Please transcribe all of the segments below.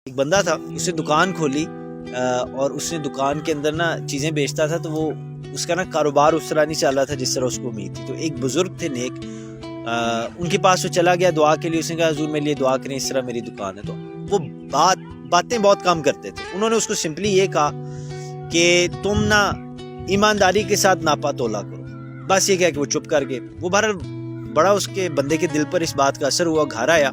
ایک بندہ تھا، اس نے دکان کھولی اور اس نے دکان کے اندر نا چیزیں بیچتا تھا، تو وہ اس کا نا کاروبار اس طرح نہیں چل رہا تھا جس طرح اس کو امید تھی۔ تو ایک بزرگ تھے نیک، ان کے پاس وہ چلا گیا دعا کے لیے، اس نے کہا حضور میرے لیے دعا کریں، اس طرح میری دکان ہے۔ تو وہ باتیں بہت کم کرتے تھے، انہوں نے اس کو سمپلی یہ کہا کہ تم نا ایمانداری کے ساتھ ناپا تولا کرو، بس یہ کہا کہ وہ چپ کر گئے۔ وہ بڑا اس کے بندے کے دل پر اس بات کا اثر ہوا، گھر آیا،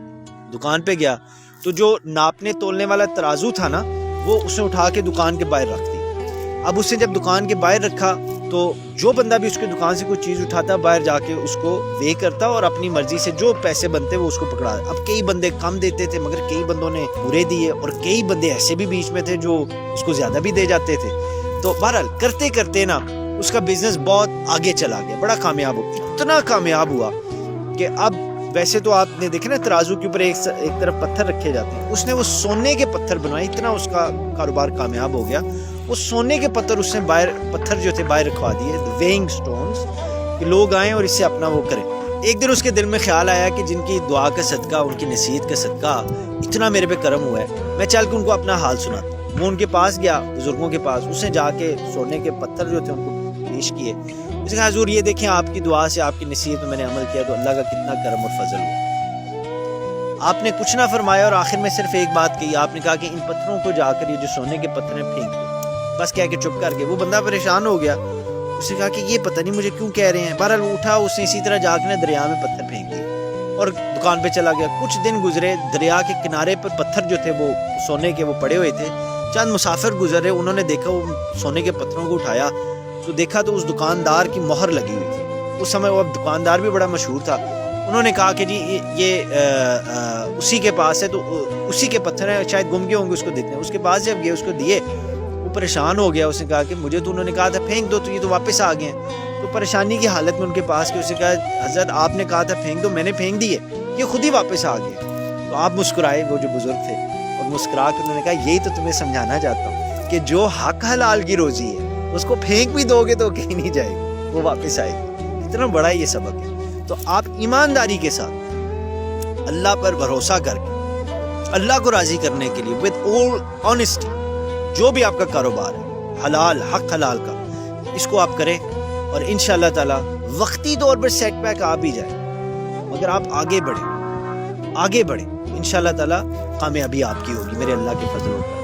دکان پہ گیا تو جو ناپنے تولنے والا ترازو تھا نا، وہ اس نے اٹھا کے دکان کے باہر رکھ دی۔ اب اس نے جب دکان کے باہر رکھا تو جو بندہ بھی اس کے دکان سے کوئی چیز اٹھاتا، باہر جا کے اس کو وے کرتا اور اپنی مرضی سے جو پیسے بنتے وہ اس کو پکڑا۔ اب کئی بندے کم دیتے تھے، مگر کئی بندوں نے پورے دیے، اور کئی بندے ایسے بھی بیچ میں تھے جو اس کو زیادہ بھی دے جاتے تھے۔ تو بہرحال کرتے کرتے نا اس کا بزنس بہت آگے چلا گیا، بڑا کامیاب ہو، اتنا کامیاب ہوا کہ اب ویسے تو آپ نے دیکھے نا ترازو کے اوپر ایک طرف پتھر رکھے جاتے ہیں، اس نے وہ سونے کے پتھر بنوائے، اتنا اس کا کاروبار کامیاب ہو گیا۔ وہ سونے کے پتھر اس نے باہر، پتھر جو تھے باہر رکھوا دیے، ویئنگ سٹونز، کہ لوگ آئیں اور اس سے اپنا وہ کریں۔ ایک دن اس کے دل میں خیال آیا کہ جن کی دعا کا صدقہ، ان کی نصیحت کا صدقہ اتنا میرے پہ کرم ہوا ہے، میں چل کے ان کو اپنا حال سناتا ہوں۔ وہ ان کے پاس گیا، بزرگوں کے پاس، اس نے جا کے سونے کے پتھر جو تھے ان کو پیش کیے۔ اس نے کہا حضور یہ دیکھیں، آپ کی دعا سے، آپ کی نصیحت میں میں نے عمل کیا تو اللہ کا کتنا کرم اور فضل ہوا۔ آپ نے کچھ نہ فرمایا اور آخر میں صرف ایک بات کہی، آپ نے کہا کہ ان پتھروں کو جا کر، یہ جو سونے کے پتھر ہیں، پھینک دو۔ بس کہہ کے چپ کر گئے۔ وہ بندہ پریشان ہو گیا، اس نے کہا کہ یہ پتہ نہیں مجھے کیوں کہہ رہے ہیں۔ بہرحال وہ اٹھا، اس نے اسی طرح جا کے دریا میں پتھر پھینک دیے اور دکان پہ چلا گیا۔ کچھ دن گزرے، دریا کے کنارے پر پتھر جو تھے وہ سونے کے وہ پڑے ہوئے تھے۔ چند مسافر گزرے، انہوں نے دیکھا، وہ سونے کے پتھروں کو اٹھایا تو دیکھا تو اس دکاندار کی مہر لگی ہوئی تھی۔ اس سمے وہ اب دکاندار بھی بڑا مشہور تھا۔ انہوں نے کہا کہ جی یہ اسی کے پاس ہے، تو اسی کے پتھر ہیں، شاید گم گئے ہوں گے، اس کو دیکھتے ہیں۔ اس کے پاس جب گئے، اس کو دیے، وہ پریشان ہو گیا۔ اس نے کہا کہ مجھے تو انہوں نے کہا تھا پھینک دو، تو یہ تو واپس آ گئے ہیں۔ تو پریشانی کی حالت میں ان کے پاس گئے، اس نے کہا حضرت آپ نے کہا تھا پھینک دو، میں نے پھینک دیے، یہ خود ہی واپس آ گئے۔ تو آپ مسکرائے، وہ جو بزرگ تھے، اور مسکرا کے انہوں نے کہا یہی تو تمہیں سمجھانا چاہتا ہوں کہ جو حق حلال کی روزی ہے اس کو پھینک بھی دو گے تو کہیں نہیں جائے گی، وہ واپس آئے گی۔ اتنا بڑا یہ سبق ہے۔ تو آپ ایمانداری کے ساتھ، اللہ پر بھروسہ کر کے، اللہ کو راضی کرنے کے لیے with all honesty، جو بھی آپ کا کاروبار ہے، حلال، حق حلال کا، اس کو آپ کریں، اور انشاءاللہ تعالی وقتی طور پر سیٹ بیک آ بھی جائے، مگر آپ آگے بڑھیں، انشاءاللہ تعالی کامیابی آپ کی ہوگی، میرے اللہ کے فضل و کرم۔